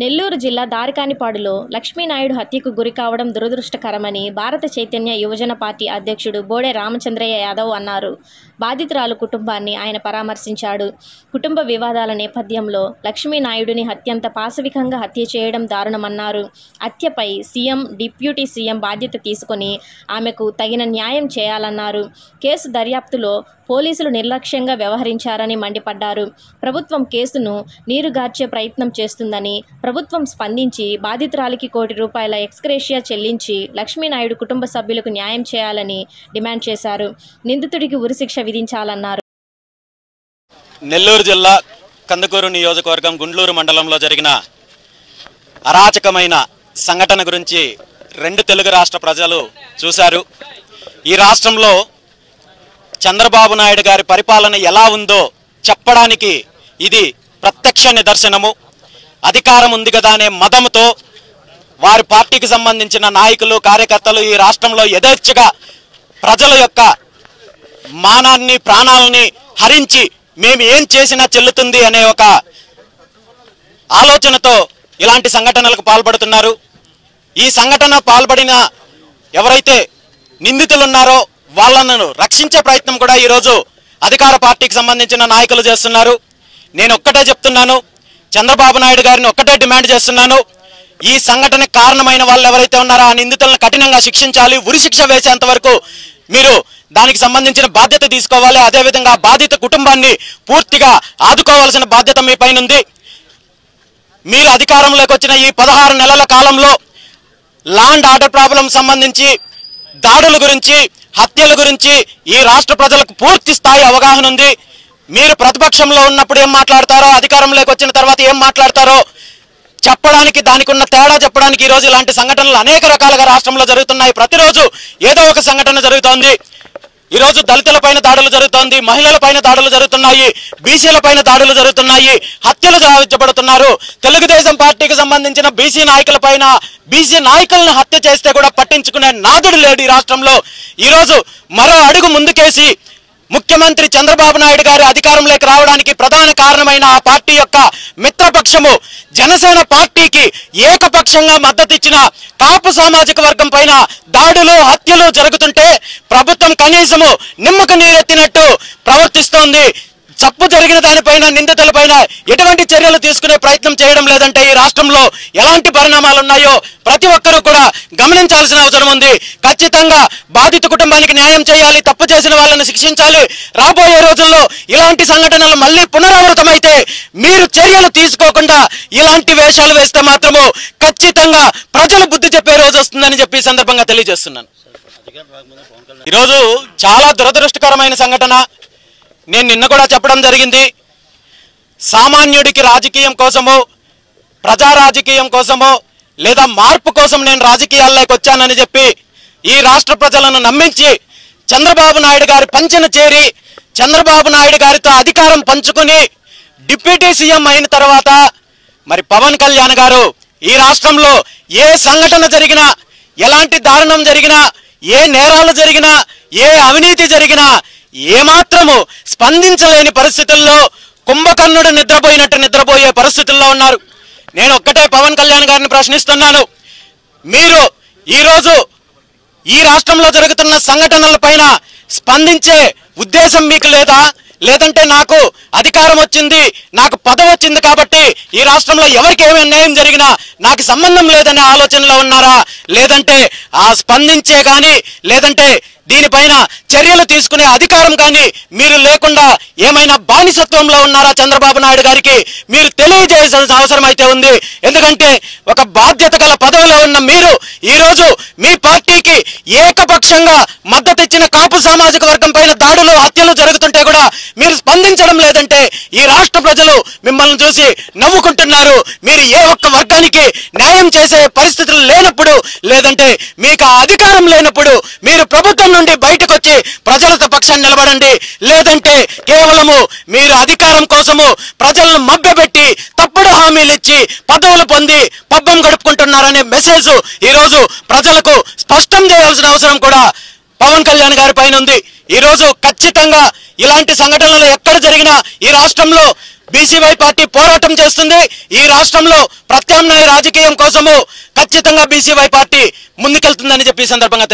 నెల్లూరు జిల్లా దారికానిపాడులో లక్ష్మీనాయుడు హత్యకు గురి కావడం దురదృష్టకరమని భారత చైతన్య యువజన పార్టీ అధ్యక్షుడు బోడే రామచంద్రయ్య యాదవ్ అన్నారు. బాధితురాలు కుటుంబాన్ని ఆయన పరామర్శించాడు. కుటుంబ వివాదాల నేపథ్యంలో లక్ష్మీనాయుడిని అత్యంత పాశవికంగా హత్య చేయడం దారుణమన్నారు. హత్యపై సీఎం, డిప్యూటీ సీఎం బాధ్యత తీసుకొని ఆమెకు తగిన న్యాయం చేయాలన్నారు. కేసు దర్యాప్తులో పోలీసులు నిర్లక్ష్యంగా వ్యవహరించారని మండిపడ్డారు. ప్రభుత్వం కేసును నీరుగార్చే ప్రయత్నం చేస్తుందని, ప్రభుత్వం స్పందించి బాధితురాలికి ₹1 కోటి ఎక్స్గ్రేషియా చెల్లించి లక్ష్మీనాయుడు కుటుంబ సభ్యులకు న్యాయం చేయాలని డిమాండ్ చేశారు. నిందితుడికి ఉరిశిక్ష విధించాలన్నారు. నెల్లూరు జిల్లా కందుకూరు నియోజకవర్గం గుండ్లూరు మండలంలో జరిగిన అరాచకమైన సంఘటన గురించి 2 తెలుగు రాష్ట్ర ప్రజలు చూశారు. ఈ రాష్ట్రంలో చంద్రబాబు నాయుడు గారి పరిపాలన ఎలా ఉందో చెప్పడానికి ఇది ప్రత్యక్ష నిదర్శనము. అధికారం ఉంది కదా అనే మదంతో వారి పార్టీకి సంబంధించిన నాయకులు, కార్యకర్తలు ఈ రాష్ట్రంలో యథేచ్ఛగా ప్రజల యొక్క మానాన్ని, ప్రాణాలని హరించి మేము ఏం చేసినా చెల్లుతుంది అనే ఒక ఆలోచనతో ఇలాంటి సంఘటనలకు పాల్పడుతున్నారు. ఈ సంఘటన పాల్పడిన ఎవరైతే నిందితులున్నారో వాళ్ళను రక్షించే ప్రయత్నం కూడా ఈరోజు అధికార పార్టీకి సంబంధించిన నాయకులు చేస్తున్నారు. నేను ఒక్కటే చెప్తున్నాను, చంద్రబాబు నాయుడు గారిని ఒక్కటే డిమాండ్ చేస్తున్నాను. ఈ సంఘటనకు కారణమైన వాళ్ళు ఎవరైతే ఉన్నారో ఆ నిందితులను కఠినంగా శిక్షించాలి. ఉరిశిక్ష వేసేంత వరకు మీరు దానికి సంబంధించిన బాధ్యత తీసుకోవాలి. అదేవిధంగా బాధిత కుటుంబాన్ని పూర్తిగా ఆదుకోవాల్సిన బాధ్యత మీ పైన ఉంది. మీరు అధికారంలోకి వచ్చిన ఈ 16 నెలల కాలంలో లా అండ్ ఆర్డర్ ప్రాబ్లం సంబంధించి, దాడుల గురించి, హత్యల గురించి ఈ రాష్ట్ర ప్రజలకు పూర్తి స్థాయి అవగాహన ఉంది. మీరు ప్రతిపక్షంలో ఉన్నప్పుడు ఏం మాట్లాడతారో, అధికారంలోకి వచ్చిన తర్వాత ఏం మాట్లాడతారో చెప్పడానికి, దానికి ఉన్న తేడా చెప్పడానికి ఈరోజు ఇలాంటి సంఘటనలు అనేక రకాలుగా రాష్ట్రంలో జరుగుతున్నాయి. ప్రతిరోజు ఏదో ఒక సంఘటన జరుగుతోంది. ఈరోజు దళితుల పైన దాడులు జరుగుతోంది, మహిళల పైన దాడులు జరుగుతున్నాయి, బీసీల పైన దాడులు జరుగుతున్నాయి, హత్యలు గావించబడుతున్నారు. తెలుగుదేశం పార్టీకి సంబంధించిన బీసీ నాయకుల పైన, బీసీ నాయకులను హత్య చేస్తే కూడా పట్టించుకునే నాదుడు లేడు ఈ రాష్ట్రంలో. ఈరోజు మరో అడుగు ముందుకేసి ముఖ్యమంత్రి చంద్రబాబు నాయుడు గారి అధికారంలోకి రావడానికి ప్రధాన కారణమైన ఆ పార్టీ యొక్క మిత్రపక్షము జనసేన పార్టీకి ఏకపక్షంగా మద్దతు ఇచ్చిన కాపు సామాజిక వర్గం పైన దాడులు, హత్యలు జరుగుతుంటే ప్రభుత్వం కనీసము నిమ్మకు నీరెత్తినట్టు ప్రవర్తిస్తోంది. తప్పు జరిగిన దానిపైన, నిందితులపైన ఎటువంటి చర్యలు తీసుకునే ప్రయత్నం చేయడం లేదంటే ఈ రాష్ట్రంలో ఎలాంటి పరిణామాలు ఉన్నాయో ప్రతి ఒక్కరూ కూడా గమనించాల్సిన అవసరం ఉంది. ఖచ్చితంగా బాధిత కుటుంబానికి న్యాయం చేయాలి, తప్పు చేసిన వాళ్ళని శిక్షించాలి. రాబోయే రోజుల్లో ఇలాంటి సంఘటనలు మళ్ళీ పునరావృతమైతే మీరు చర్యలు తీసుకోకుండా ఇలాంటి వేషాలు వేస్తే మాత్రము ఖచ్చితంగా ప్రజలు బుద్ధి చెప్పే రోజు వస్తుందని చెప్పి ఈ సందర్భంగా తెలియజేస్తున్నాను. ఈరోజు చాలా దురదృష్టకరమైన సంఘటన. నేను నిన్న కూడా చెప్పడం జరిగింది. సామాన్యుడికి రాజకీయం కోసమో, ప్రజా రాజకీయం కోసమో, లేదా మార్పు కోసం నేను రాజకీయాల్లోకి వచ్చానని చెప్పి ఈ రాష్ట్ర ప్రజలను నమ్మించి చంద్రబాబు నాయుడు గారి పంచెన చేరి చంద్రబాబు నాయుడు గారితో అధికారం పంచుకుని డిప్యూటీ సీఎం అయిన తర్వాత మరి పవన్ కళ్యాణ్ గారు ఈ రాష్ట్రంలో ఏ సంఘటన జరిగినా, ఎలాంటి దారుణం జరిగినా, ఏ నేరాలు జరిగినా, ఏ అవినీతి జరిగినా ఏమాత్రము స్పందించలేని పరిస్థితుల్లో కుంభకర్ణుడు నిద్రపోయినట్టు నిద్రపోయే పరిస్థితుల్లో ఉన్నారు. నేను ఒక్కటే పవన్ కళ్యాణ్ గారిని ప్రశ్నిస్తున్నాను. మీరు ఈరోజు ఈ రాష్ట్రంలో జరుగుతున్న సంఘటనలపైన స్పందించే ఉద్దేశం మీకు లేదా? లేదంటే నాకు అధికారం వచ్చింది, నాకు పదవి వచ్చింది కాబట్టి ఈ రాష్ట్రంలో ఎవరికి ఏమి అన్యాయం జరిగినా నాకు సంబంధం లేదనే ఆలోచనలో ఉన్నారా? లేదంటే ఆ స్పందించే కానీ, లేదంటే దీనిపైన చర్యలు తీసుకునే అధికారం కానీ మీరు లేకుండా ఏమైనా బానిసత్వంలో ఉన్నారా? చంద్రబాబు నాయుడు గారికి మీరు తెలియజేయాల్సిన అవసరం అయితే ఉంది. ఎందుకంటే ఒక బాధ్యత గల పదవిలో ఉన్న మీరు ఈరోజు మీ పార్టీకి ఏకపక్షంగా మద్దతు ఇచ్చిన కాపు సామాజిక వర్గం పైన దాడులు, హత్యలు జరుగుతుంటే కూడా మీరు స్పందించడం లేదంటే ఈ రాష్ట్ర ప్రజలు మిమ్మల్ని చూసి నవ్వుకుంటున్నారు. మీరు ఏ ఒక్క వర్గానికి న్యాయం చేసే పరిస్థితులు లేనప్పుడు, లేదంటే మీకు ఆ అధికారం లేనప్పుడు మీరు ప్రభుత్వం నుండి బయటకు వచ్చి ప్రజలతో పక్షాన్ని నిలబడండి. లేదంటే కేవలము మీరు అధికారం కోసము ప్రజలను మభ్యపెట్టి తప్పుడు హామీలు ఇచ్చి పదవులు పొంది పబ్బం గడుపుకుంటున్నారనే మెసేజ్ ఈరోజు ప్రజలకు స్పష్టం చేయాల్సిన అవసరం కూడా పవన్ కళ్యాణ్ గారి పైన ఉంది. ఈరోజు ఖచ్చితంగా ఇలాంటి సంఘటనలు ఎక్కడ జరిగినా ఈ రాష్ట్రంలో బీసీవై పార్టీ పోరాటం చేస్తుంది. ఈ రాష్ట్రంలో ప్రత్యామ్నాయ రాజకీయం కోసము ఖచ్చితంగా బీసీవై పార్టీ ముందుకెళ్తుందని చెప్పి ఈ సందర్భంగా